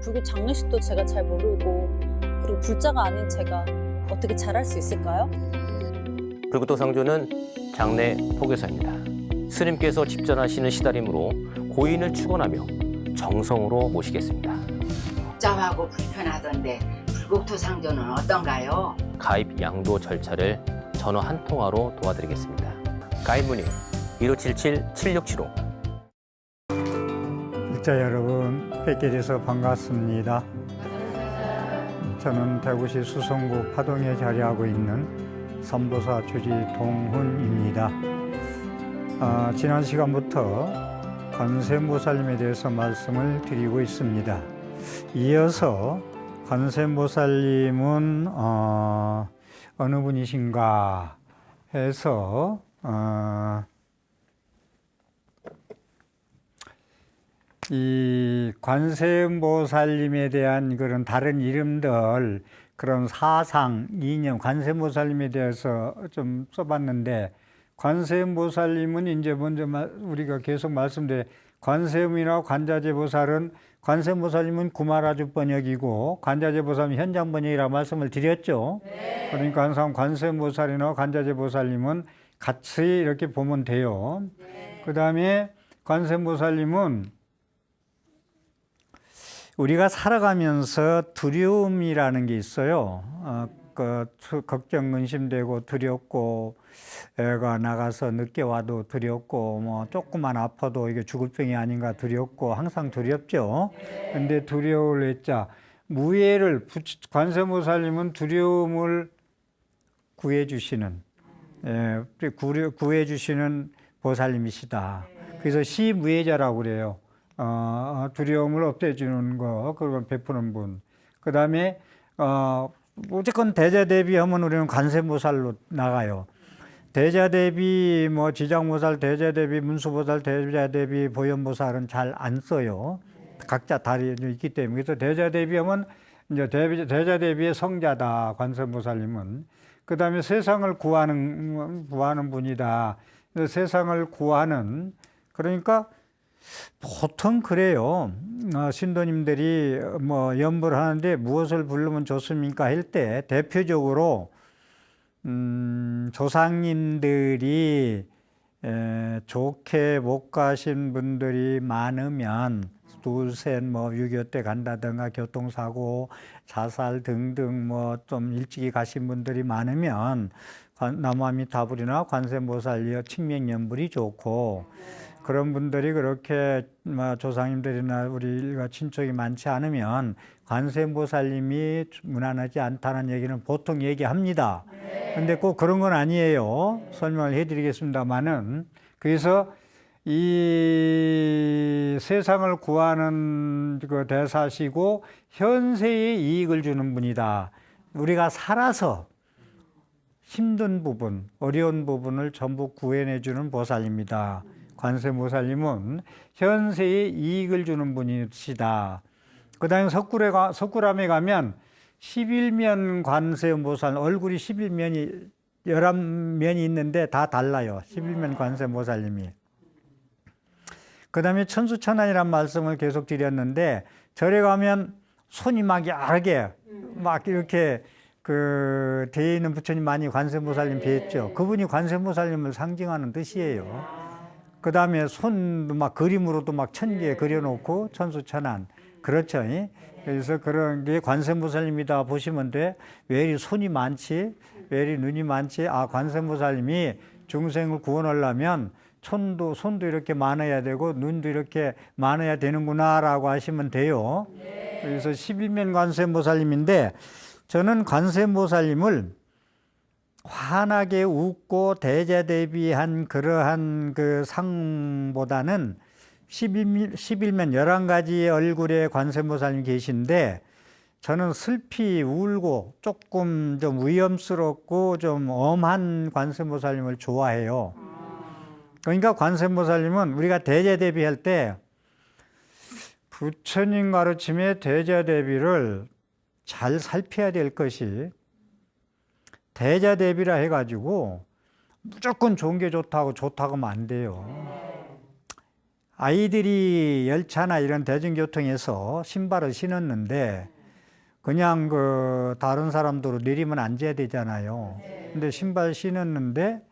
불교 장례식도 제가 잘 모르고 그리고 불자가 아닌 제가 어떻게 잘할 수 있을까요? 불구토 상조는 장례 포교사입니다. 스님께서 집전하시는 시다림으로 고인을 축원하며 정성으로 모시겠습니다. 복잡하고 불편하던데 불국토 상조는 어떤가요? 가입 양도 절차를 전화 한 통화로 도와드리겠습니다. 가입 문의 1577-7675. 일자 여러분, 뵙게 돼서 반갑습니다. 저는 대구시 수성구 파동에 자리하고 있는 선보사 주지 동훈입니다. 지난 시간부터 관세음보살님에 대해서 말씀을 드리고 있습니다. 이어서 관세음보살님은 어느 분이신가 해서 이 관세음보살님에 대한 그런 다른 이름들, 그런 사상, 이념, 관세음보살님에 대해서 좀 써봤는데, 관세음보살님은 이제 먼저 우리가 계속 말씀드린 관세음이나 관자재보살은, 관세음보살님은 구마라주 번역이고 관자재보살은 현장 번역이라고 말씀을 드렸죠. 네. 그러니까 항상 관세음보살이나 관자재보살님은 같이 이렇게 보면 돼요. 네. 그 다음에 관세음보살님은 우리가 살아가면서 두려움이라는 게 있어요. 걱정, 근심되고 두렵고, 애가 나가서 늦게 와도 두렵고, 뭐 조금만 아파도 이게 죽을 병이 아닌가 두렵고, 항상 두렵죠. 근데 두려울 애자, 무예를, 관세음보살님은 두려움을 구해주시는, 구해주시는 보살님이시다. 그래서 시무예자라고 그래요. 두려움을 없애주는 거, 그걸 베푸는 분. 그 다음에, 무조건 대자대비하면 우리는 관세음보살로 나가요. 대자대비, 뭐 지장보살, 대자대비, 문수보살, 대자대비, 보현보살은 잘 안 써요. 각자 다리 있기 때문에. 그래서 대자대비하면 이제 대자대비의 성자다, 관세음보살님은. 그 다음에 세상을 구하는 분이다. 그래서 세상을 구하는, 그러니까 보통 그래요. 신도님들이 뭐 염불을 하는데 무엇을 부르면 좋습니까? 할 때 대표적으로 조상님들이 좋게 못 가신 분들이 많으면 둘셋 뭐 6.25 때 간다든가 교통사고, 자살 등등 뭐 좀 일찍이 가신 분들이 많으면 나무아미타불이나 관세음보살 칭명연불이 좋고, 그런 분들이 그렇게 조상님들이나 우리 일가 친척이 많지 않으면 관세음보살님이 무난하지 않다는 얘기는 보통 얘기합니다. 근데 꼭 그런 건 아니에요. 설명을 해드리겠습니다만은. 그래서 이 세상을 구하는 그 대사시고 현세에 이익을 주는 분이다. 우리가 살아서 힘든 부분, 어려운 부분을 전부 구해내주는 보살입니다. 관세음보살님은 현세에 이익을 주는 분이시다. 그 다음에 석굴암에 가면 11면 관세음보살, 얼굴이 11면이, 11면이 있는데 다 달라요. 11면 관세음보살님이. 그 다음에 천수천안이라는 말씀을 계속 드렸는데, 절에 가면 손이 막 야하게, 막 이렇게 되어 있는 부처님 많이 관세음보살님 뵀죠. 그분이 관세음보살님을 상징하는 뜻이에요. 그 다음에 손도 막 그림으로도 막 1000개 그려놓고 천수천안. 그렇죠. 그래서 그런 게 관세음보살님이다 보시면 돼. 왜 이리 손이 많지? 왜 이리 눈이 많지? 관세음보살님이 중생을 구원하려면 손도 이렇게 많아야 되고 눈도 이렇게 많아야 되는구나 라고 하시면 돼요. 그래서 11면 관세음보살님인데, 저는 관세음보살님을 환하게 웃고 대자대비한 그러한 그 상보다는 11면 11가지의 얼굴의 관세음보살님 계신데, 저는 슬피 울고 조금 좀 위험스럽고 좀 엄한 관세음보살님을 좋아해요. 그러니까 관세음보살님은 우리가 대자대비할 때 부처님 가르침의 대자대비를 잘 살펴야 될 것이, 대자대비라 해가지고 무조건 좋은 게 좋다고 하면 안 돼요. 아이들이 열차나 이런 대중교통에서 신발을 신었는데 그냥 그 다른 사람들로 내리면 앉아야 되잖아요. 근데 신발 신었는데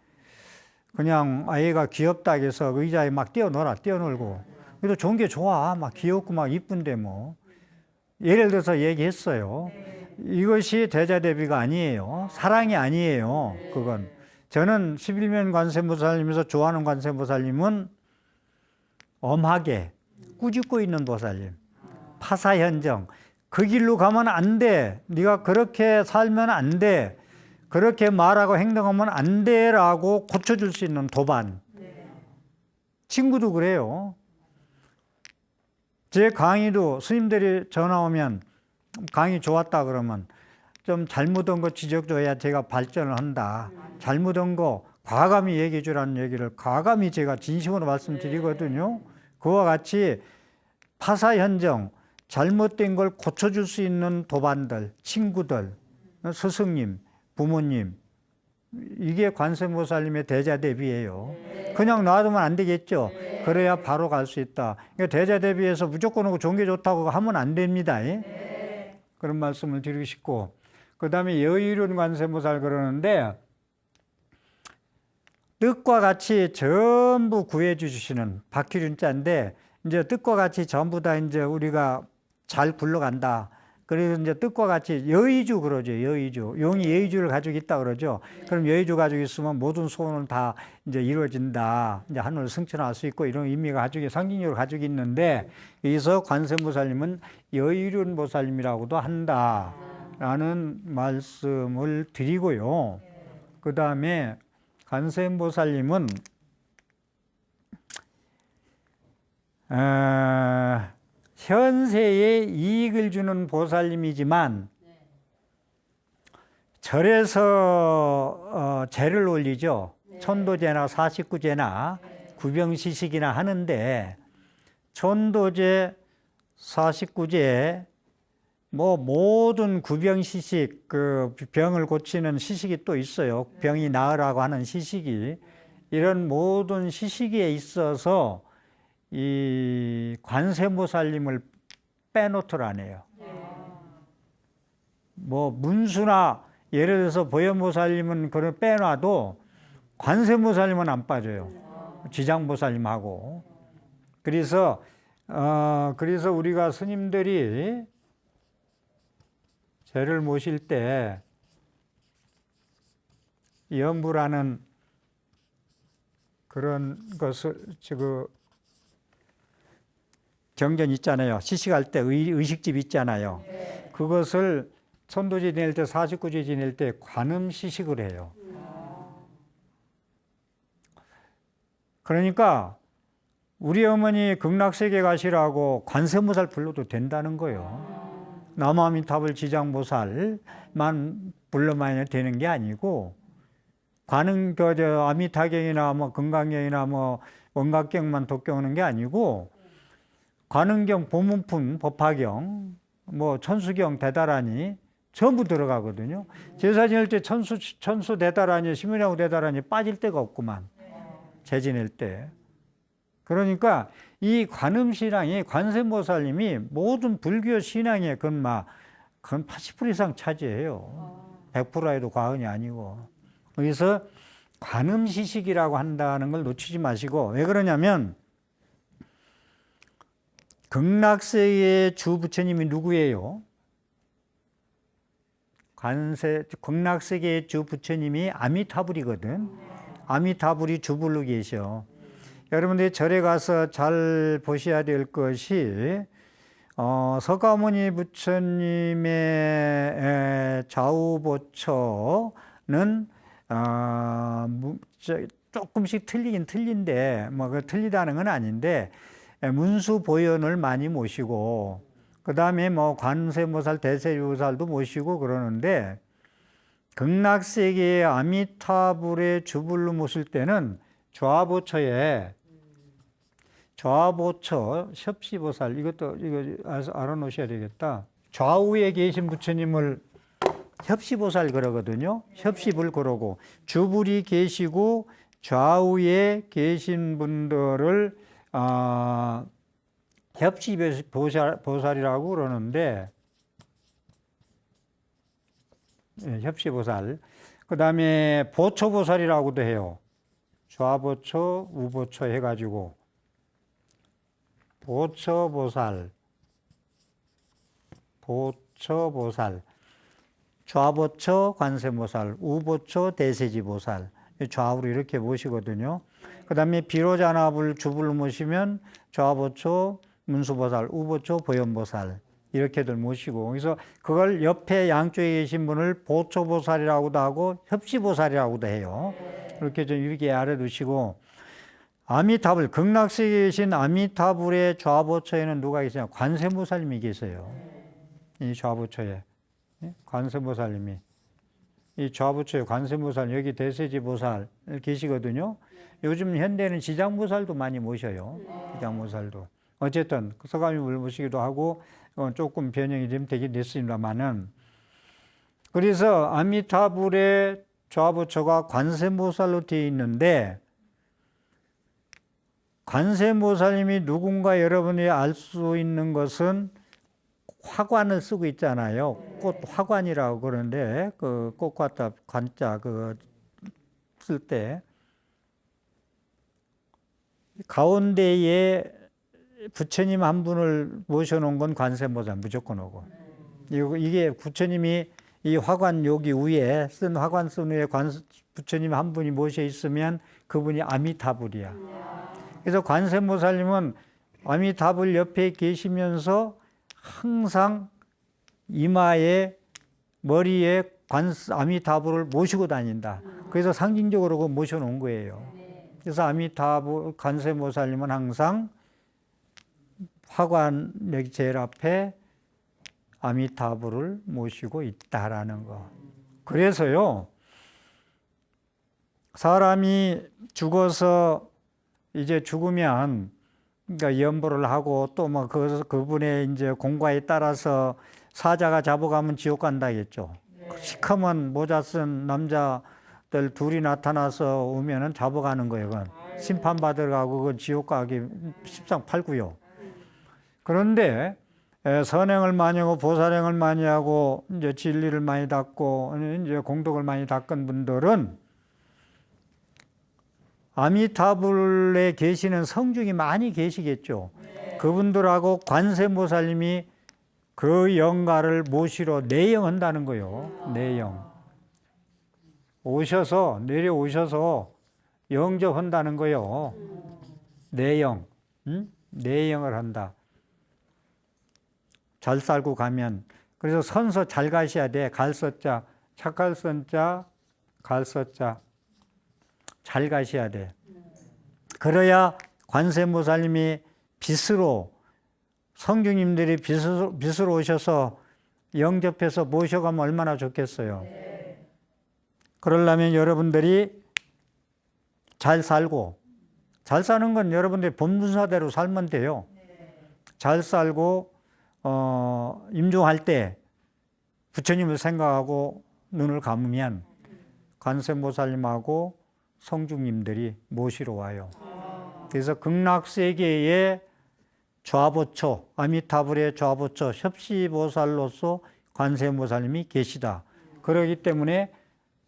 그냥 아이가 귀엽다 해서 의자에 막 뛰어놀고. 그래도 좋은 게 좋아. 막 귀엽고 막 이쁜데 뭐. 예를 들어서 얘기했어요. 이것이 대자대비가 아니에요. 사랑이 아니에요. 그건. 저는 11면 관세음보살님에서 좋아하는 관세음보살님은 엄하게 꾸짖고 있는 보살님. 파사현정. 그 길로 가면 안 돼. 네가 그렇게 살면 안 돼. 그렇게 말하고 행동하면 안 돼라고 고쳐줄 수 있는 도반. 친구도 그래요. 제 강의도 스님들이 전화 오면 강의 좋았다 그러면 좀 잘못한 거 지적줘야 제가 발전을 한다. 잘못한 거 과감히 얘기해 주라는 얘기를 과감히 제가 진심으로 말씀드리거든요. 그와 같이 파사현정, 잘못된 걸 고쳐줄 수 있는 도반들, 친구들, 스승님, 부모님, 이게 관세음보살님의 대자대비예요. 그냥 놔두면 안 되겠죠. 그래야 바로 갈 수 있다. 그러니까 대자대비에서 무조건 오고 좋은 게 좋다고 하면 안 됩니다. 그런 말씀을 드리고 싶고, 그 다음에 여의륜 관세음보살 그러는데 뜻과 같이 전부 구해 주시는 박희륜자인데 이제 뜻과 같이 전부 다 이제 우리가 잘 굴러간다. 그래서 이제 뜻과 같이 여의주 그러죠. 여의주. 용이 여의주를 가지고 있다 그러죠. 그럼 여의주 가지고 있으면 모든 소원은 다 이제 이루어진다. 이제 하늘을 승천할 수 있고 이런 의미가 가지고 상징력을 가지고 있는데 여기서 관세음보살님은 여의륜 보살님이라고도 한다라는 말씀을 드리고요. 그 다음에 관세음보살님은 현세에 이익을 주는 보살님이지만 절에서 제를 올리죠. 천도제나 49제나 구병시식이나 하는데 천도제, 49제 뭐 모든 구병시식 그 병을 고치는 시식이 또 있어요. 병이 나으라고 하는 시식이 이런 모든 시식에 있어서 이 관세음보살님을 빼놓더라네요. 뭐 문수나 예를 들어서 보현보살님은 그걸 빼놔도 관세음보살님은 안 빠져요. 지장보살님하고. 그래서 우리가 스님들이 제를 모실 때 염부라는 그런 것을 지금 경전 있잖아요. 시식할 때 의식집 있잖아요. 그것을 천도제 지낼 때 49제 지낼 때 관음 시식을 해요. 그러니까 우리 어머니 극락세계 가시라고 관세음보살 불러도 된다는 거예요. 남아미타불 지장보살만 불러만 되는 게 아니고 관음 아미타경이나 뭐 금강경이나 뭐 원각경만 독경하는 게 아니고 관음경, 보문품, 법화경, 뭐 천수경, 대다라니 전부 들어가거든요. 제사 지낼 때 천수 대다라니, 심은하고 대다라니 빠질 데가 없구만. 제 지낼 때. 그러니까 이 관음신앙이 관세음보살님이 모든 불교 신앙의 그건 80% 이상 차지해요. 100% 해도 과언이 아니고. 그래서 관음시식이라고 한다는 걸 놓치지 마시고 왜 그러냐면 극락세계의 주 부처님이 누구예요? 극락세계의 주 부처님이 아미타불이거든. 아미타불이 주불로 계셔. 여러분들이 절에 가서 잘 보셔야 될 것이 서가모니 부처님의 좌우보처는 조금씩 틀리긴 틀린데 뭐 그 틀리다는 건 아닌데 문수 보현을 많이 모시고 그 다음에 뭐 관세음보살, 대세유보살도 모시고 그러는데 극락세계의 아미타불의 주불로 모실 때는 좌보처 협시보살 이거 알아놓으셔야 되겠다. 좌우에 계신 부처님을 협시보살 그러거든요. 협시불 그러고 주불이 계시고 좌우에 계신 분들을 협시보살이라고 그러는데, 예, 협시보살. 그 다음에 보초보살이라고도 해요. 좌보초, 우보초 해가지고. 보초보살. 좌보초 관세보살, 우보초 대세지보살. 좌우로 이렇게 모시거든요. 그 다음에 비로자납을 주불로 모시면 좌보초 문수보살, 우보초 보현보살 이렇게들 모시고, 그래서 그걸 옆에 양쪽에 계신 분을 보초보살이라고도 하고 협시보살이라고도 해요. 이렇게 좀 이렇게 알아두시고, 아미타불, 극락세계에 계신 아미타불의 좌보초에는 누가 계세요? 관세음보살님이 계세요. 이 좌보초에 관세음보살님이, 이 좌부처의 관세음보살, 여기 대세지보살 계시거든요. 요즘 현대는 지장보살도 많이 모셔요. 지장보살도. 어쨌든 서가미불 모시기도 하고 조금 변형이 좀 되긴 됐습니다만은, 그래서 아미타불의 좌부처가 관세음보살로 되어 있는데, 관세음보살님이 누군가 여러분이 알 수 있는 것은 화관을 쓰고 있잖아요. 꽃 화관이라고 그러는데, 그 꽃과 관자 쓸 때 가운데에 부처님 한 분을 모셔놓은 건 관세음보살 무조건 오고, 이게 부처님이 이 화관 여기 위에 쓴 화관 쓴 위에 부처님 한 분이 모셔 있으면 그분이 아미타불이야. 그래서 관세음보살님은 아미타불 옆에 계시면서 항상 이마에 머리에 아미타불을 모시고 다닌다. 그래서 상징적으로 그 모셔놓은 거예요. 그래서 아미타불 관세음보살님은 항상 화관 여기 제일 앞에 아미타불을 모시고 있다라는 거. 그래서요, 사람이 죽어서 이제 죽으면, 그러니까 연보를 하고 또 뭐 그분의 이제 공과에 따라서 사자가 잡아가면 지옥 간다겠죠. 시커먼 모자 쓴 남자들 둘이 나타나서 오면은 잡아가는 거예요. 그건 심판받으러 가고 그 지옥 가기 십상팔구요. 그런데 선행을 많이 하고 보살행을 많이 하고 이제 진리를 많이 닦고 이제 공덕을 많이 닦은 분들은 아미타불에 계시는 성중이 많이 계시겠죠. 그분들하고 관세음보살님이 그 영가를 모시러 내영한다는 거예요. 내영. 내려오셔서 영접한다는 거예요. 내영. 내영을 한다. 잘 살고 가면. 그래서 선서 잘 가셔야 돼. 갈서자, 착갈선자, 갈서자. 잘 가셔야 돼. 그래야 관세음보살님이 성중님들이 빛으로 오셔서 영접해서 모셔가면 얼마나 좋겠어요. 그러려면 여러분들이 잘 살고, 잘 사는 건 여러분들이 본분사대로 살면 돼요. 잘 살고 임종할 때 부처님을 생각하고 눈을 감으면 관세음보살님하고 성중님들이 모시러 와요. 그래서 극락세계의 좌보처, 아미타불의 좌보처, 협시보살로서 관세음보살님이 계시다. 그렇기 때문에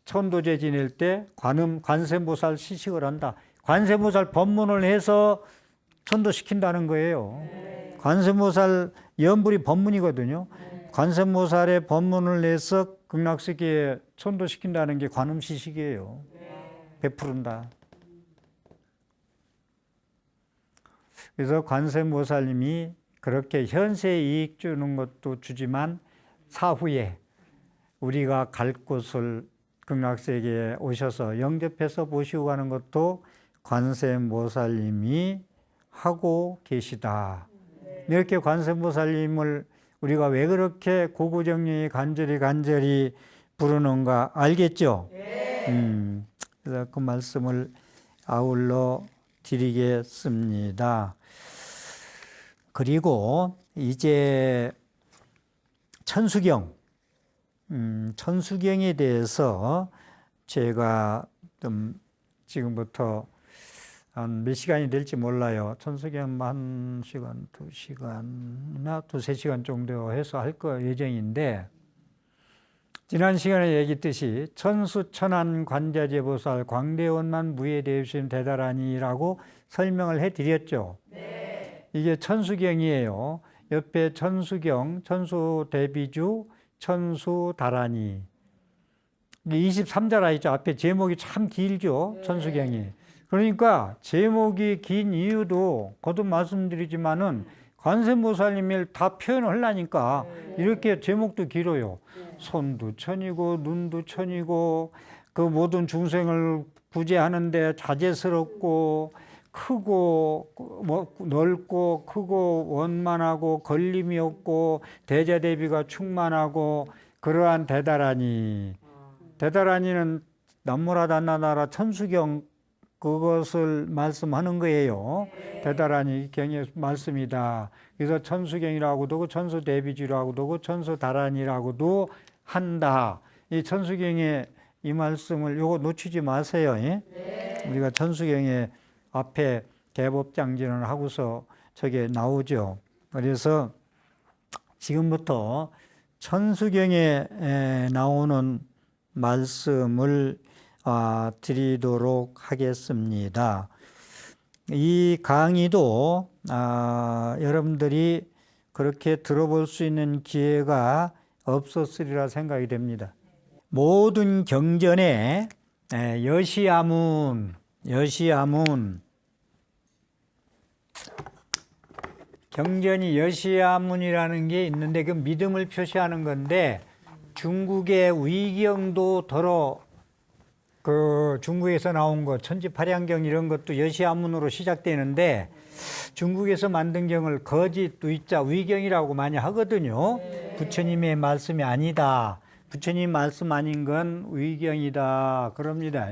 천도제 지낼 때 관세음보살 시식을 한다. 관세음보살 법문을 해서 천도시킨다는 거예요. 관세음보살 연불이 법문이거든요. 관세음보살의 법문을 내서 극락세계에 천도시킨다는 게 관음시식이에요. 베푸른다. 그래서 관세음보살님이 그렇게 현세 이익 주는 것도 주지만 사후에 우리가 갈 곳을 극락세계에 오셔서 영접해서 모시고 가는 것도 관세음보살님이 하고 계시다. 이렇게 관세음보살님을 우리가 왜 그렇게 고구정리 간절히 부르는가 알겠죠? 그래서 그 말씀을 아울러 드리겠습니다. 그리고 이제 천수경에 대해서 제가 좀 지금부터 한 몇 시간이 될지 몰라요. 천수경 1시간, 2시간이나 2-3시간 정도 해서 할 거 예정인데, 지난 시간에 얘기했듯이 천수천안 관자재보살 광대원만 무예대유신 대다라니라고 설명을 해드렸죠. 네. 이게 천수경이에요. 옆에 천수경, 천수대비주, 천수다라니. 23자라 있죠. 앞에 제목이 참 길죠. 네. 천수경이. 그러니까 제목이 긴 이유도 거듭 말씀드리지만은 관세음보살님을 다 표현을 하려니까 이렇게 제목도 길어요. 손도 천이고 눈도 천이고 그 모든 중생을 구제하는데 자제스럽고 크고 넓고 크고 원만하고 걸림이 없고 대자대비가 충만하고 그러한 대다라니는 남무라단나나라 천수경 그것을 말씀하는 거예요. 대다라니 경의 말씀이다. 그래서 천수경이라고도 하고 천수대비주라고도 하고 천수다라니라고도 한다. 이 천수경의 이 말씀을 요거 놓치지 마세요. 우리가 천수경의 앞에 대법장진을 하고서 저게 나오죠. 그래서 지금부터 천수경에 나오는 말씀을 드리도록 하겠습니다. 이 강의도 여러분들이 그렇게 들어볼 수 있는 기회가 없었으리라 생각이 됩니다. 모든 경전에 여시아문 경전이 여시아문이라는 게 있는데 그 믿음을 표시하는 건데 중국의 위경도 더러 그 중국에서 나온 거 천지팔양경 이런 것도 여시아문으로 시작되는데 중국에서 만든 경을 거짓, 위자, 위경이라고 많이 하거든요. 부처님의 말씀이 아니다. 부처님 말씀 아닌 건 위경이다. 그럽니다.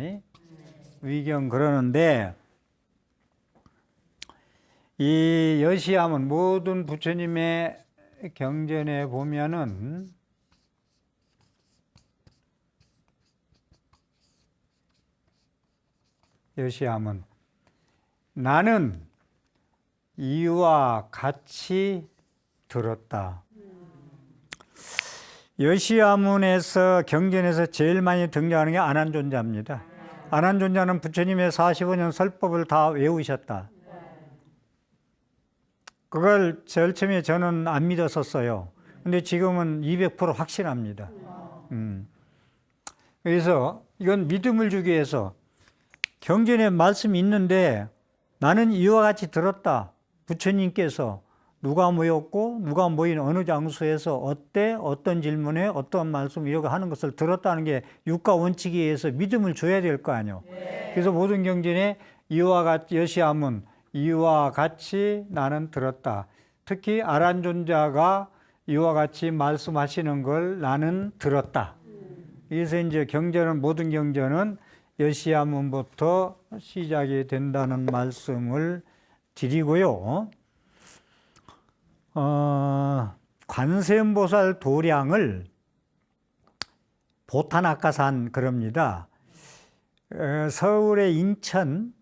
위경 그러는데 이 여시아문 모든 부처님의 경전에 보면은 여시아문 나는 이와 같이 들었다. 여시아문에서 경전에서 제일 많이 등장하는 게 안한존자입니다. 안한존자는 부처님의 45년 설법을 다 외우셨다. 그걸 제일 처음에 저는 안 믿었었어요. 근데 지금은 200% 확신합니다. 그래서 이건 믿음을 주기 위해서 경전에 말씀이 있는데 나는 이와 같이 들었다. 부처님께서 누가 모였고 누가 모인 어느 장소에서 어떤 질문에 어떤 말씀 이렇게 하는 것을 들었다는 게 육가 원칙에 의해서 믿음을 줘야 될 거 아니에요. 그래서 모든 경전에 이와 같이 여시아문 이와 같이 나는 들었다. 특히 아란존자가 이와 같이 말씀하시는 걸 나는 들었다. 그래서 이제 경전은 모든 경전은 여시아문부터 시작이 된다는 말씀을 드리고요. 관세음보살 도량을 보타나카산 그럽니다. 서울의 인천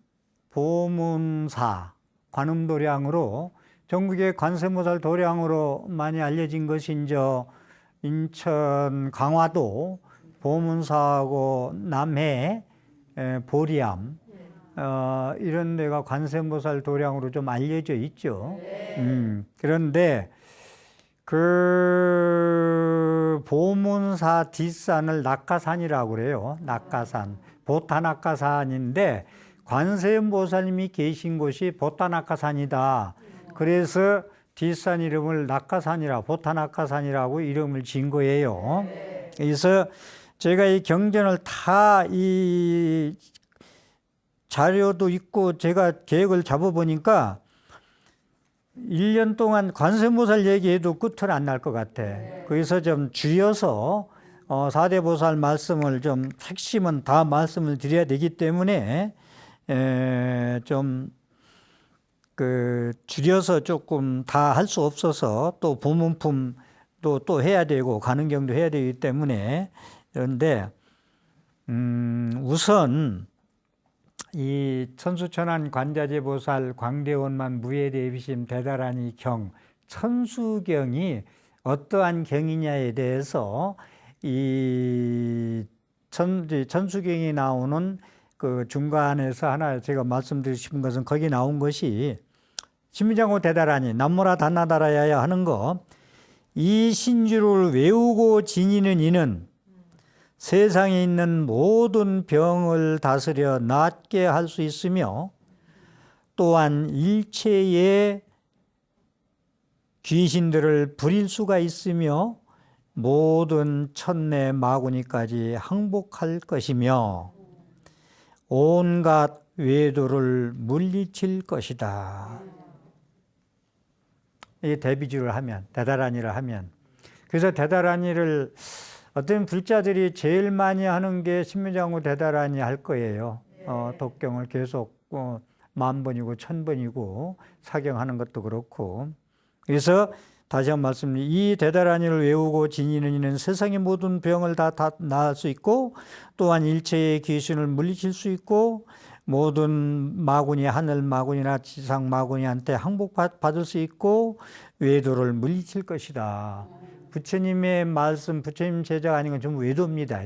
보문사 관음도량으로 전국의 관세음보살 도량으로 많이 알려진 것이 이제 인천 강화도 보문사하고 남해 보리암 이런 데가 관세음보살 도량으로 좀 알려져 있죠. 그런데 그 보문사 뒷산을 낙가산이라고 그래요. 낙가산, 보타낙가산인데 관세음보살님이 계신 곳이 보타낙가산이다. 그래서 뒷산 이름을 낙가산이라 보타낙가산이라고 이름을 지은 거예요. 그래서 제가 이 경전을 다 이 자료도 있고 제가 계획을 잡아보니까 1년 동안 관세음보살 얘기해도 끝은 안 날 것 같아. 그래서 좀 줄여서 4대 보살 말씀을 좀 핵심은 다 말씀을 드려야 되기 때문에 좀 줄여서 조금 다 할 수 없어서 또 보문품도 또 해야 되고 가능경도 해야 되기 때문에 그런데 우선 이 천수천안 관자재보살 광대원만 무예대비심 대다라니 경 천수경이 어떠한 경이냐에 대해서 이 천수경이 나오는 그 중간에서 하나 제가 말씀드리고 싶은 것은 거기 나온 것이 신미장구 대다라니 남모라 단나다라야야 하는 거, 이 신주를 외우고 지니는 이는 세상에 있는 모든 병을 다스려 낫게 할 수 있으며 또한 일체의 귀신들을 부릴 수가 있으며 모든 천내 마구니까지 항복할 것이며 온갖 외도를 물리칠 것이다. 이 대비주를 하면, 대다라니를 하면, 그래서 대다라니를 어떤 불자들이 제일 많이 하는 게 신미장구 대다라니 할 거예요. 독경을 계속 10,000번이고 1,000번이고 사경하는 것도 그렇고. 그래서 다시 한 번 말씀드립니다. 이 대다라니를 외우고 지니는 이는 세상의 모든 병을 다 나을 수 있고 또한 일체의 귀신을 물리칠 수 있고 모든 마구니, 하늘 마구니나 지상 마구니한테 항복받을 수 있고 외도를 물리칠 것이다. 부처님의 말씀, 부처님 제자가 아닌 건 전부 외도입니다.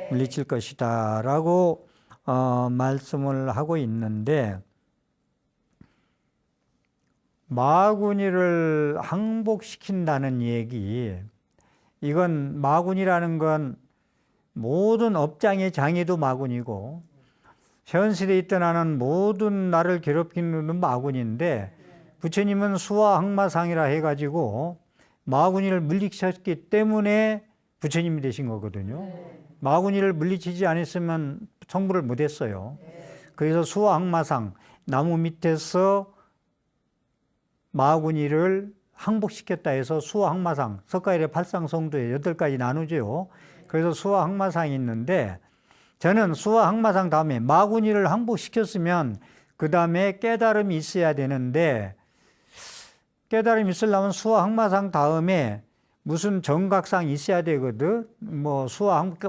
물리칠 것이다 라고 말씀을 하고 있는데, 마구니를 항복시킨다는 얘기, 이건 마구니라는 건 모든 업장의 장애도 마구니고 현실에 있던 하는 모든 나를 괴롭히는 마구니인데, 부처님은 수화 항마상이라 해가지고 마구니를 물리치셨기 때문에 부처님이 되신 거거든요. 마구니를 물리치지 않았으면 성불을 못했어요. 그래서 수화 항마상, 나무 밑에서 마구니를 항복시켰다 해서 수화 항마상, 석가일의 팔상성도에 8가지 나누죠. 그래서 수화 항마상이 있는데, 저는 수화 항마상 다음에 마구니를 항복시켰으면 그 다음에 깨달음이 있어야 되는데, 깨달음이 있으려면 수화 항마상 다음에 무슨 정각상이 있어야 되거든. 뭐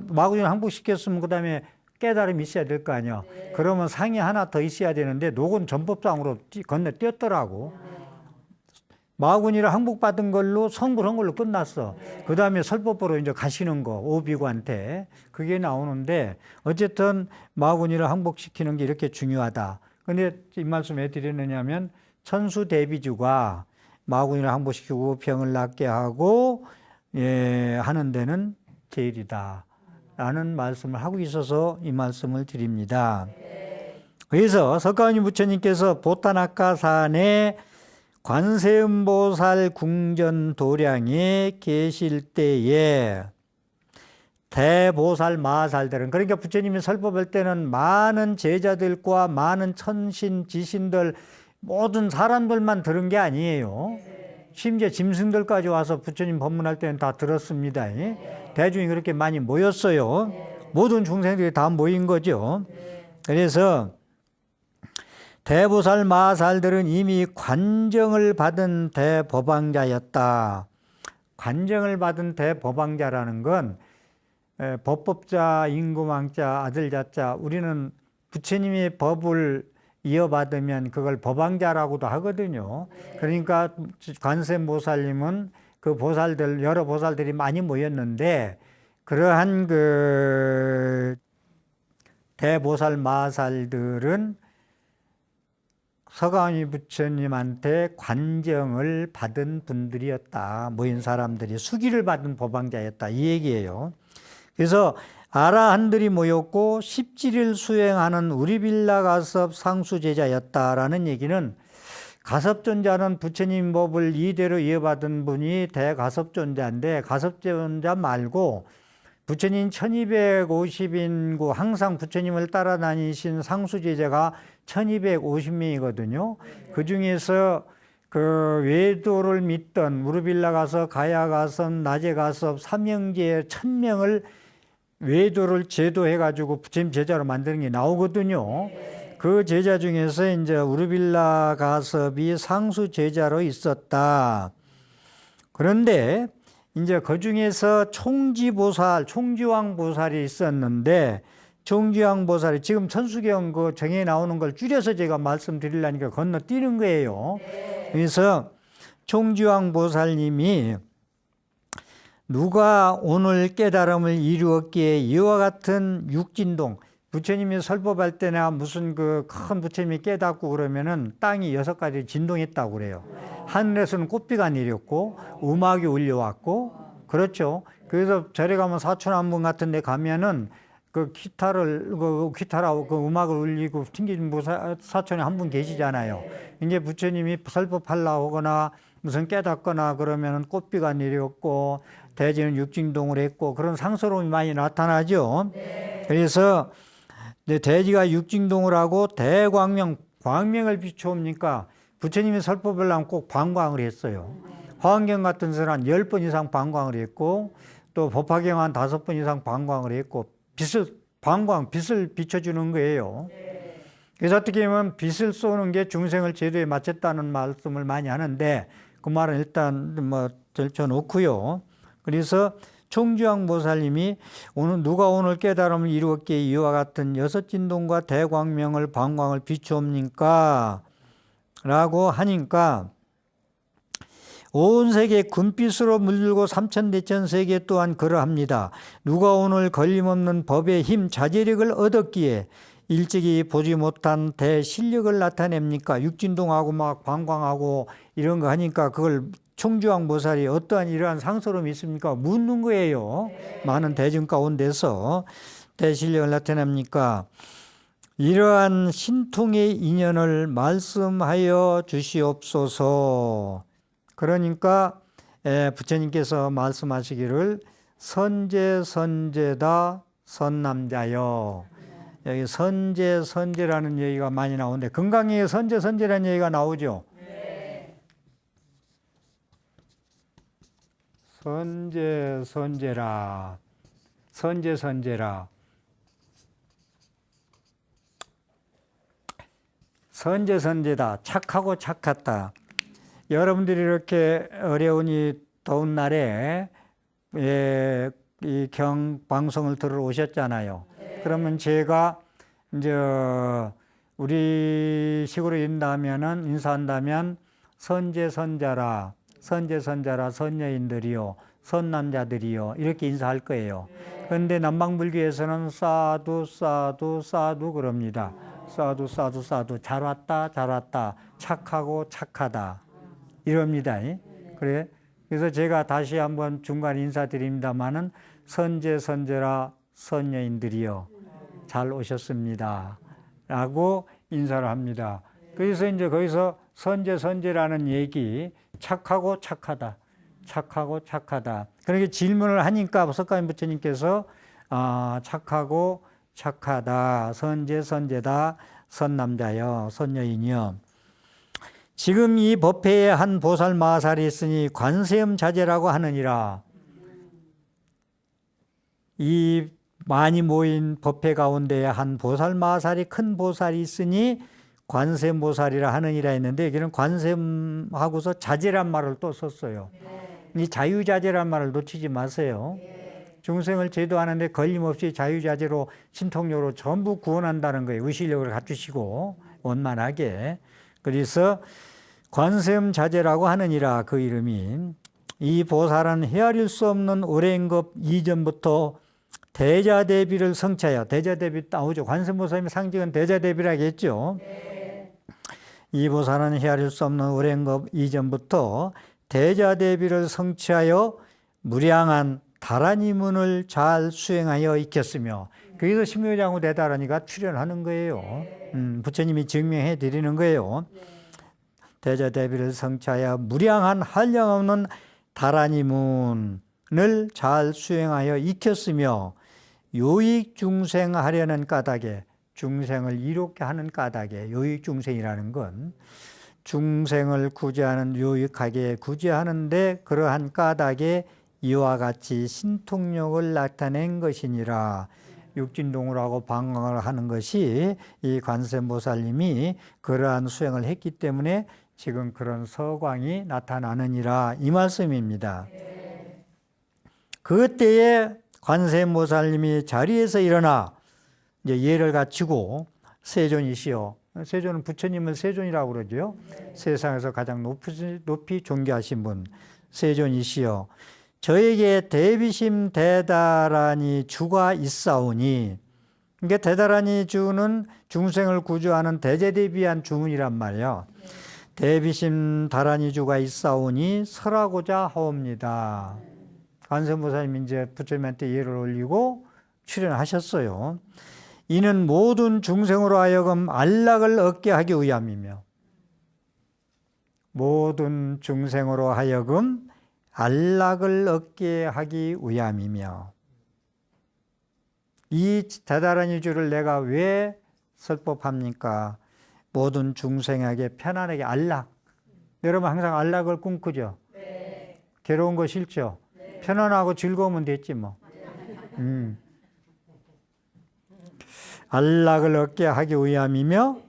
마구니를 항복시켰으면 그 다음에 깨달음이 있어야 될 거 아니야. 그러면 상이 하나 더 있어야 되는데 녹은 전법상으로 건너뛰었더라고. 마구니를 항복받은 걸로 성불한 걸로 끝났어. 그 다음에 설법보로 이제 가시는 거, 오비구한테. 그게 나오는데, 어쨌든 마구니를 항복시키는 게 이렇게 중요하다. 근데 이 말씀 왜 드리느냐면, 천수대비주가 마구니를 항복시키고 병을 낫게 하고, 하는 데는 제일이다. 라는 말씀을 하고 있어서 이 말씀을 드립니다. 그래서 석가모니 부처님께서 보타나카산에 관세음보살 궁전 도량에 계실 때에 대보살 마살들은, 그러니까 부처님이 설법할 때는 많은 제자들과 많은 천신 지신들 모든 사람들만 들은 게 아니에요. 심지어 짐승들까지 와서 부처님 법문할 때는 다 들었습니다. 대중이 그렇게 많이 모였어요. 모든 중생들이 다 모인 거죠. 그래서 대보살 마살들은 이미 관정을 받은 대법왕자였다. 관정을 받은 대법왕자라는 건 법법자, 임금왕자, 아들자자, 우리는 부처님의 법을 이어받으면 그걸 법왕자라고도 하거든요. 그러니까 관세음보살님은 그 보살들, 여러 보살들이 많이 모였는데, 그러한 그 대보살 마살들은 석가모니 부처님한테 관정을 받은 분들이었다. 모인 사람들이 수기를 받은 법왕자였다. 이 얘기예요. 그래서 아라한들이 모였고 십지를 수행하는 우리빌라가섭 상수제자였다라는 얘기는, 가섭존자는 부처님 법을 이대로 이어받은 분이 대가섭존자인데, 가섭존자 말고 부처님 1250인구 항상 부처님을 따라다니신 상수제자가 1250명이거든요. 그 중에서 그 외도를 믿던 우르빌라 가서 가야 가서 낮에 가서 삼형제 1000명을 외도를 제도해가지고 부처님 제자로 만드는 게 나오거든요. 그 제자 중에서 이제 우르빌라 가섭이 상수 제자로 있었다. 그런데 이제 그 중에서 총지보살, 총지왕 보살이 있었는데, 총지왕보살이 지금 천수경 그 정에 나오는 걸 줄여서 제가 말씀드리려니까 건너뛰는 거예요. 그래서 총지왕보살님이 누가 오늘 깨달음을 이루었기에 이와 같은 육진동, 부처님이 설법할 때나 무슨 그 큰 부처님이 깨닫고 그러면은 땅이 6가지 진동했다고 그래요. 하늘에서는 꽃비가 내렸고 음악이 울려왔고, 그렇죠. 그래서 절에 가면 사천안분 같은 데 가면은 그 기타라고 그 음악을 울리고 튕기는 사천에 한 분 계시잖아요. 이제 부처님이 설법하려고 하거나 무슨 깨닫거나 그러면은 꽃비가 내렸고 대지는 육진동을 했고 그런 상스러움이 많이 나타나죠. 그래서 대지가 육진동을 하고 광명을 비추옵니까? 부처님이 설법을 하면 꼭 방광을 했어요. 화엄경 같은 데는 한 10번 이상 방광을 했고 또 법화경 한 5번 이상 방광을 했고 빛을 비춰주는 거예요. 그래서 어떻게 보면 빛을 쏘는 게 중생을 제도에 맞췄다는 말씀을 많이 하는데 그 말은 일단 뭐 절쳐놓고요. 그래서 총지왕보살님이 누가 오늘 깨달음을 이루었기에 이와 같은 6진동과 대광명을 방광을 비추옵니까? 라고 하니까 온 세계 금빛으로 물들고 삼천대천 세계 또한 그러합니다. 누가 오늘 걸림없는 법의 힘 자제력을 얻었기에 일찍이 보지 못한 대실력을 나타냅니까? 육진동하고 막 방광하고 이런 거 하니까 그걸 총지왕보살이 어떠한 이러한 상스러움이 있습니까? 묻는 거예요. 많은 대중 가운데서 대실력을 나타냅니까? 이러한 신통의 인연을 말씀하여 주시옵소서. 그러니까 부처님께서 말씀하시기를 선제선제다 선남자여. 여기 선제선제라는 얘기가 많이 나오는데 건강에 선제선제라는 얘기가 나오죠. 선제선제라 선제선제라 선제선제다 착하고 착하다. 여러분들이 이렇게 어려우니 더운 날에 이 경방송을 들으러 오셨잖아요. 그러면 제가 이제 우리 식으로 인사한다면 선제선자라 선여인들이요 선남자들이요 이렇게 인사할 거예요. 그런데 남방불교에서는 사두 그럽니다. 사두 잘 왔다 착하고 착하다 이럽니다. 그래. 그래서 제가 다시 한번 중간 인사드립니다마는 선제라 선여인들이요 잘 오셨습니다 라고 인사를 합니다. 그래서 이제 거기서 선제라는 얘기 착하고 착하다 그렇게 질문을 하니까 석가모니 부처님께서 착하고 착하다 선제다 선남자여 선여인이여 지금 이 법회에 한 보살 마살이 있으니 관세음 자제라고 하느니라. 이 많이 모인 법회 가운데에 한 보살 마살이 큰 보살이 있으니 관세음보살이라 하느니라 했는데 여기는 관세음하고서 자제란 말을 또 썼어요. 이 자유자재란 말을 놓치지 마세요. 중생을 제도하는데 걸림없이 자유자재로 신통력으로 전부 구원한다는 거예요. 의식력을 갖추시고 원만하게. 그래서 관세음자재라고 하느니라 그 이름이. 이 보살은 헤아릴 수 없는 오랜 것 이전부터 대자대비를 성취하여 대자대비 나오죠. 관세음보살님의 상징은 대자대비라고 했죠. 이 보살은 헤아릴 수 없는 오랜 것 이전부터 대자대비를 성취하여 무량한 다란이문을 잘 수행하여 익혔으며 그래서 심묘장후 대다란이가 출연하는 거예요. 부처님이 증명해 드리는 거예요. 대자대비를 성취하여 무량한 한량없는 다란이문을 잘 수행하여 익혔으며 요익중생하려는 까닭에 중생을 이롭게 하는 까닭에 요익중생이라는 건 중생을 구제하는 요익하게 구제하는데 그러한 까닭에 이와 같이 신통력을 나타낸 것이니라. 육진동을 하고 방광을 하는 것이 이 관세음보살님이 그러한 수행을 했기 때문에 지금 그런 서광이 나타나느니라 이 말씀입니다. 그때에 관세음보살님이 자리에서 일어나 이제 예를 갖추고 세존이시여. 세존은 부처님을 세존이라고 그러죠. 세상에서 가장 높이 존귀하신 분. 세존이시여. 저에게 대비심 대다라니 주가 있사오니, 이게 대다라니 주는 중생을 구주하는 대제대비한 주문이란 말이에요. 대비심 다라니 주가 있사오니 설하고자 하옵니다. 관세음보살님 이제 부처님한테 예를 올리고 출연하셨어요. 이는 모든 중생으로 하여금 안락을 얻게 하기 위함이며, 모든 중생으로 하여금 안락을 얻게 하기 위함이며, 이 대다라니 주를 내가 왜 설법합니까? 모든 중생에게 편안하게 안락. 여러분 항상 안락을 꿈꾸죠? 네. 괴로운 거 싫죠? 네. 편안하고 즐거우면 됐지 뭐. 안락을 얻게 하기 위함이며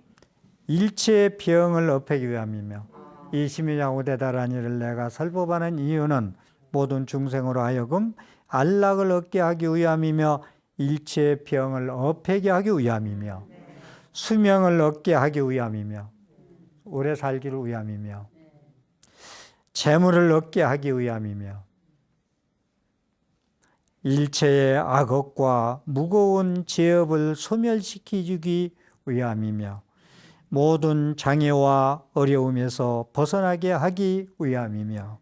일체의 병을 없애기 위함이며, 이 심유자고 대다라니를 내가 설법하는 이유는 모든 중생으로 하여금 안락을 얻게 하기 위함이며 일체의 병을 없애게 하기 위함이며 수명을 얻게 하기 위함이며 오래 살기를 위함이며 재물을 얻게 하기 위함이며 일체의 악업과 무거운 죄업을 소멸시키기 위함이며 모든 장애와 어려움에서 벗어나게 하기 위함이며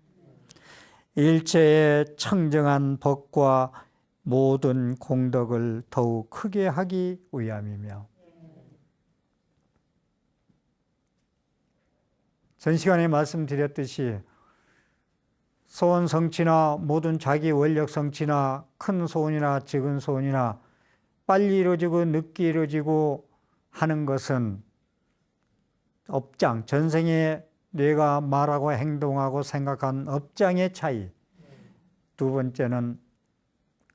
일체의 청정한 법과 모든 공덕을 더욱 크게 하기 위함이며. 전 시간에 말씀드렸듯이 소원 성취나 모든 자기 원력 성취나 큰 소원이나 적은 소원이나 빨리 이루어지고 늦게 이루어지고 하는 것은 업장, 전생에 내가 말하고 행동하고 생각한 업장의 차이. 두 번째는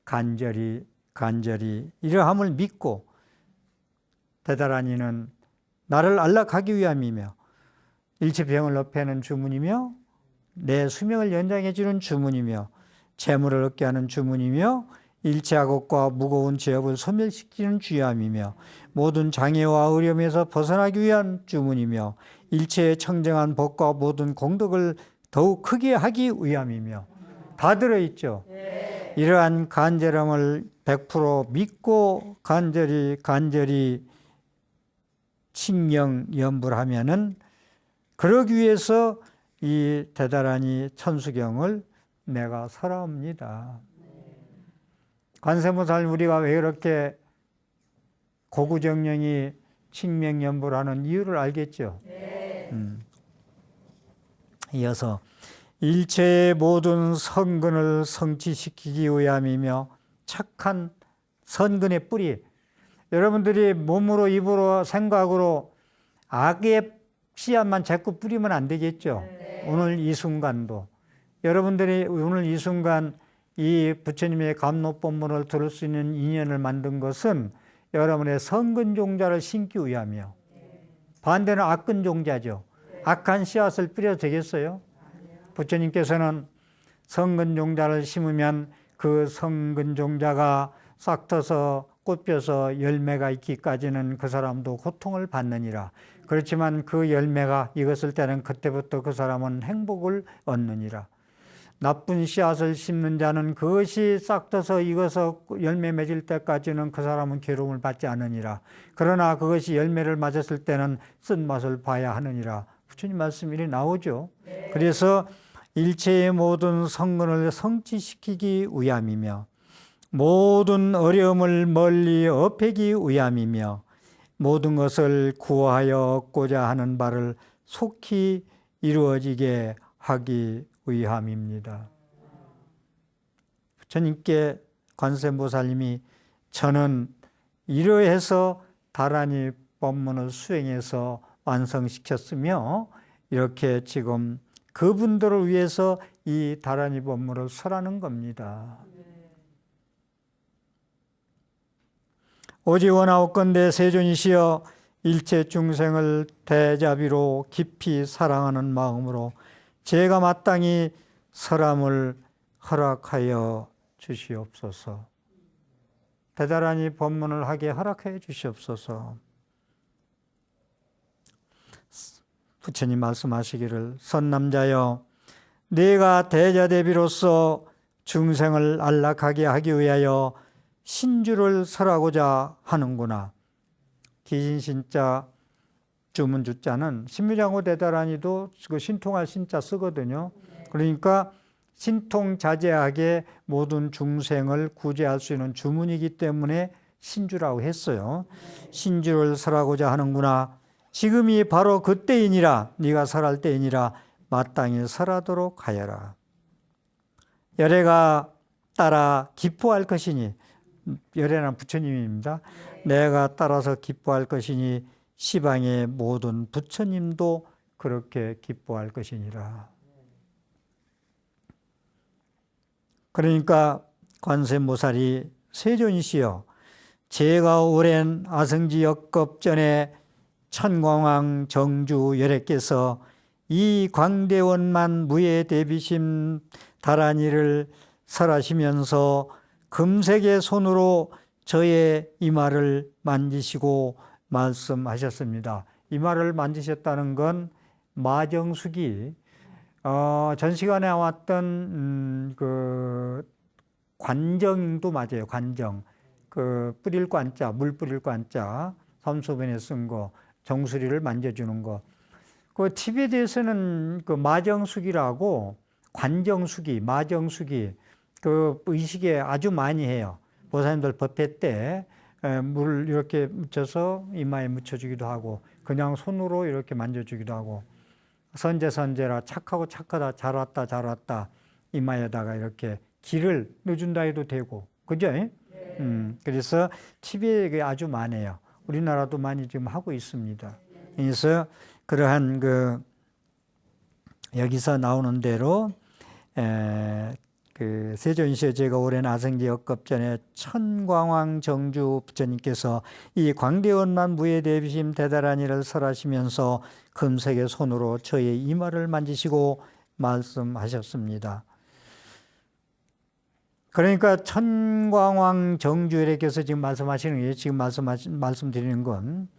간절히 이러함을 믿고 대다라니는 나를 안락하기 위함이며 일체병을 없애는 주문이며 내 수명을 연장해 주는 주문이며 재물을 얻게 하는 주문이며 일체악업과 무거운 죄업을 소멸시키는 주함이며 모든 장애와 어려움에서 벗어나기 위한 주문이며 일체의 청정한 법과 모든 공덕을 더욱 크게 하기 위함이며. 다 들어있죠. 네. 이러한 간절함을 100% 믿고 간절히 칭령 염불 하면은, 그러기 위해서 이 대다라니 천수경을 내가 설하옵니다. 관세음보살 우리가 왜 이렇게 고구정령이 칭명염불하는 이유를 알겠죠? 네. 이어서 일체의 모든 선근을 성취시키기 위함이며 착한 선근의 뿌리. 여러분들이 몸으로 입으로 생각으로 악의 씨앗만 자꾸 뿌리면 안 되겠죠? 네. 오늘 이 순간도 여러분들이 오늘 이 순간 이 부처님의 감로법문을 들을 수 있는 인연을 만든 것은 여러분의 선근종자를 심기 위함이요. 반대는 악근종자죠. 악한 씨앗을 뿌려도 되겠어요? 부처님께서는 선근종자를 심으면 그 선근종자가 싹 터서 꽃펴서 열매가 있기까지는 그 사람도 고통을 받느니라. 그렇지만 그 열매가 익었을 때는 그때부터 그 사람은 행복을 얻느니라. 나쁜 씨앗을 심는 자는 그것이 싹 터서 익어서 열매 맺을 때까지는 그 사람은 괴로움을 받지 않으니라. 그러나 그것이 열매를 맞았을 때는 쓴맛을 봐야 하느니라. 부처님 말씀이 나오죠. 네. 그래서 일체의 모든 성근을 성취시키기 위함이며 모든 어려움을 멀리 업애기 위함이며 모든 것을 구하여 얻고자 하는 바를 속히 이루어지게 하기 위함입니다. 부처님께 관세음보살님이 저는 이러해서 다라니 법문을 수행해서 완성시켰으며 이렇게 지금 그분들을 위해서 이 다라니 법문을 설하는 겁니다. 오직 원하옵건대 세존이시여 일체 중생을 대자비로 깊이 사랑하는 마음으로 제가 마땅히 설함을 허락하여 주시옵소서. 대다라니 법문을 하게 허락해 주시옵소서. 부처님 말씀하시기를 선남자여 네가 대자대비로서 중생을 안락하게 하기 위하여 신주를 설하고자 하는구나. 기신신자 주문주자는 신미장호 대다라니도 그 신통할 신자 쓰거든요. 그러니까 신통자제하게 모든 중생을 구제할 수 있는 주문이기 때문에 신주라고 했어요. 신주를 설하고자 하는구나. 지금이 바로 그때이니라. 네가 설할 때이니라. 마땅히 설하도록 하여라. 열애가 따라 기뻐할 것이니, 열애는 부처님입니다. 내가 따라서 기뻐할 것이니 시방의 모든 부처님도 그렇게 기뻐할 것이니라. 그러니까 관세음보살이 세존이시여 제가 오랜 아성지 역겁전에 천광왕 정주 열애께서 이 광대원만 무예 대비심 다란이를 설하시면서 금색의 손으로 저의 이마를 만지시고 말씀하셨습니다. 이마를 만지셨다는 건 마정숙이 전 시간에 나왔던 그 관정도 맞아요. 관정. 그 뿌릴 관자, 물 뿌릴 관자, 삼소변에 쓴 거, 정수리를 만져주는 거. 그 티베트에서는 그 마정숙이라고 관정숙이, 마정숙이 그 의식에 아주 많이 해요. 보살님들 법회 때 물을 이렇게 묻혀서 이마에 묻혀주기도 하고 그냥 손으로 이렇게 만져주기도 하고 선제선제라 착하고 착하다 잘 왔다 잘 왔다 이마에다가 이렇게 기를 넣어준다 해도 되고 그죠? 그래서 티베트에 아주 많아요. 우리나라도 많이 지금 하고 있습니다. 그래서 그러한 그 여기서 나오는 대로 그 세존시여 제가 오랜 아성지 역겁전에 천광왕 정주 부처님께서 이 광대원만 무예 대비심 대다라니를 설하시면서 금색의 손으로 저의 이마를 만지시고 말씀하셨습니다. 그러니까 천광왕 정주열애께서 지금 말씀하시는 게 지금 말씀드리는 건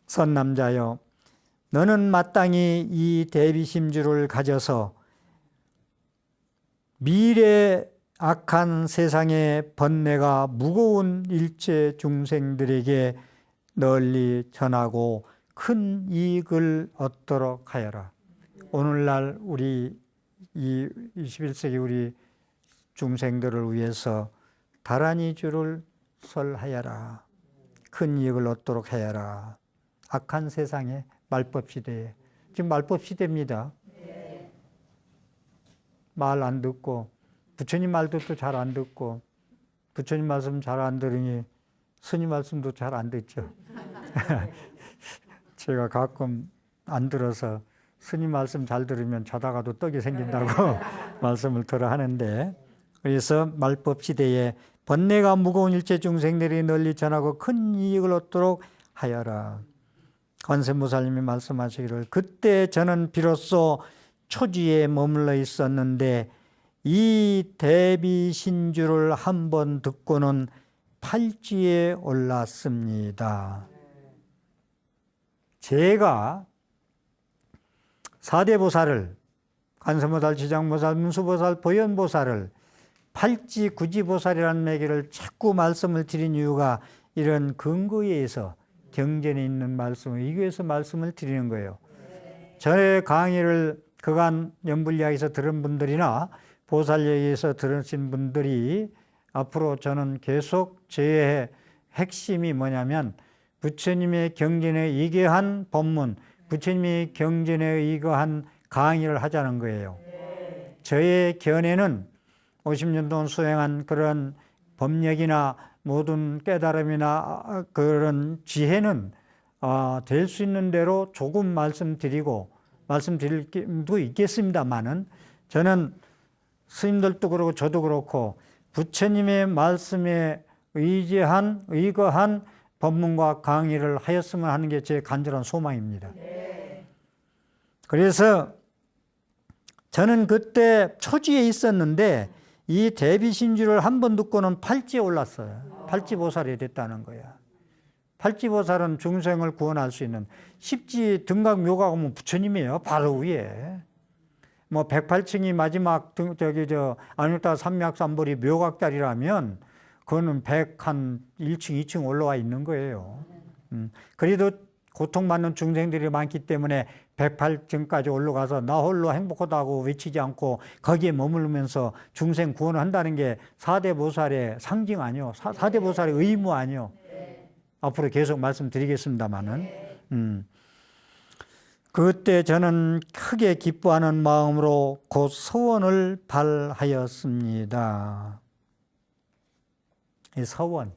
선남자여 너는 마땅히 이 대비심주를 가져서 미래 악한 세상의 번뇌가 무거운 일체 중생들에게 널리 전하고 큰 이익을 얻도록 하여라. 오늘날 우리 이 21세기 우리 중생들을 위해서 다란이주를 설하여라. 큰 이익을 얻도록 하여라. 악한 세상에 말법시대에 지금 말법시대입니다. 말 안 듣고 부처님 말도 또 잘 안 듣고 부처님 말씀 잘 안 들으니 스님 말씀도 잘 안 듣죠. 제가 가끔 안 들어서 스님 말씀 잘 들으면 자다가도 떡이 생긴다고 말씀을 들어 하는데 그래서 말법 시대에 번뇌가 무거운 일체 중생들이 널리 전하고 큰 이익을 얻도록 하여라. 관세음보살님이 말씀하시기를 그때 저는 비로소 초지에 머물러 있었는데 이 대비신주를 한번 듣고는 팔지에 올랐습니다. 제가 사대보살을 관세음보살, 지장보살, 문수보살, 보현보살을 팔지 구지보살이라는 매개를 자꾸 말씀을 드린 이유가 이런 근거에 의해서 경전에 있는 말씀을 이교에서 말씀을 드리는 거예요. 저의 강의를 그간 연불리학에서 들은 분들이나 보살얘기에서 들으신 분들이 앞으로 저는 계속 제 핵심이 뭐냐면 부처님의 경전에 의거한 법문, 부처님의 경전에 의거한 강의를 하자는 거예요. 저의 견해는 50년 동안 수행한 그런 법력이나 모든 깨달음이나 그런 지혜는 될 수 있는 대로 조금 말씀드릴 게도 있겠습니다만은 저는 스님들도 그렇고 저도 그렇고 부처님의 말씀에 의거한 법문과 강의를 하였으면 하는 게 제 간절한 소망입니다. 그래서 저는 그때 초지에 있었는데 이 대비신주를 한 번 듣고는 팔지에 올랐어요. 팔찌보살이 됐다는 거야. 팔찌보살은 중생을 구원할 수 있는 십지 등각 묘가 오면 부처님이에요. 바로 위에. 뭐 108층이 마지막 안율타 삼맥삼벌이 묘각자리라면 그거는 101층, 2층 올라와 있는 거예요. 그래도 고통받는 중생들이 많기 때문에 108층까지 올라가서 나 홀로 행복하다고 외치지 않고 거기에 머무르면서 중생 구원을 한다는 게 4대 보살의 상징 아니요. 4대 보살의 의무 아니요. 앞으로 계속 말씀드리겠습니다만은. 그때 저는 크게 기뻐하는 마음으로 곧 서원을 발하였습니다. 이 서원.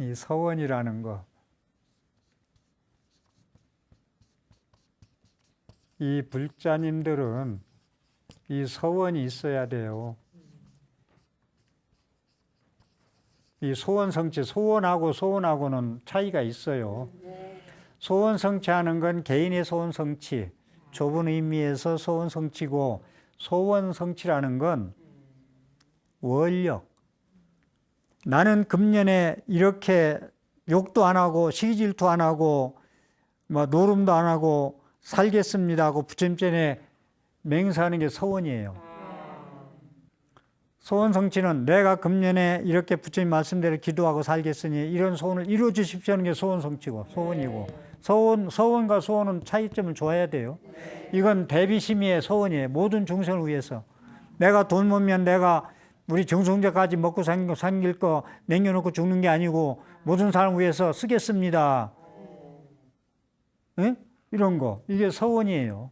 이 서원이라는 거. 이 불자님들은 이 서원이 있어야 돼요. 이 소원성취, 소원하고는 차이가 있어요. 소원성취하는 건 개인의 소원성취, 좁은 의미에서 소원성취고, 소원성취라는 건 원력. 나는 금년에 이렇게 욕도 안 하고 시기질투 안 하고 뭐 노름도 안 하고 살겠습니다 하고 부처님 전에 맹세하는 게 서원이에요. 소원 성취는 내가 금년에 이렇게 부처님 말씀대로 기도하고 살겠으니 이런 소원을 이루어 주십시오 하는 게 소원 성취고 소원이고, 서원과 소원은 차이점을 줘야 돼요. 이건 대비심의의 소원이에요. 모든 중생을 위해서. 내가 돈 모으면 내가 우리 정성자까지 먹고 삼길 거 남겨놓고 죽는 게 아니고 모든 사람을 위해서 쓰겠습니다. 네? 이런 거. 이게 서원이에요.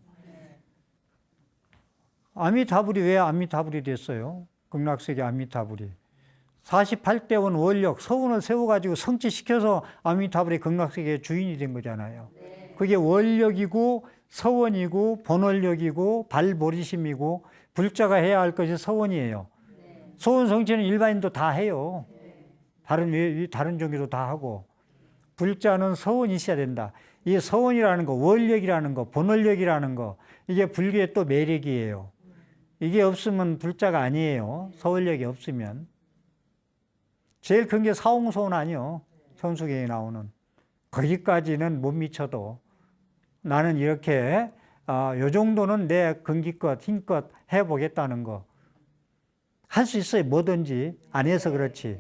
아미타불이 왜 아미타불이 됐어요? 극락세계 아미타불이. 48대원 원력, 서원을 세워가지고 성취시켜서 아미타불이 극락세계의 주인이 된 거잖아요. 그게 원력이고 서원이고 본원력이고 발보리심이고 불자가 해야 할 것이 서원이에요. 소원 성취는 일반인도 다 해요. 다른 종교도 다 하고. 불자는 서원이 있어야 된다. 이 서원이라는 거, 원력이라는 거, 본원력이라는 거, 이게 불교의 또 매력이에요. 이게 없으면 불자가 아니에요. 서원력이 없으면. 제일 큰 게 사홍소원 아니요. 천수경에 나오는. 거기까지는 못 미쳐도 나는 이렇게 요 정도는 내 근기껏 힘껏 해보겠다는 거. 할 수 있어요. 뭐든지. 안 해서 그렇지.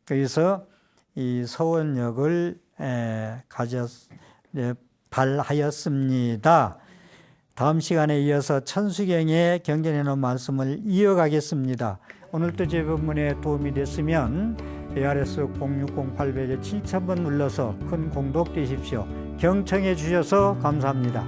그래서 이 서원력을 발하였습니다. 다음 시간에 이어서 천수경에 경전해 놓은 말씀을 이어가겠습니다. 오늘도 제 본문에 도움이 됐으면 ARS 060-800에 7000번 눌러서 큰 공덕 되십시오. 경청해 주셔서 감사합니다.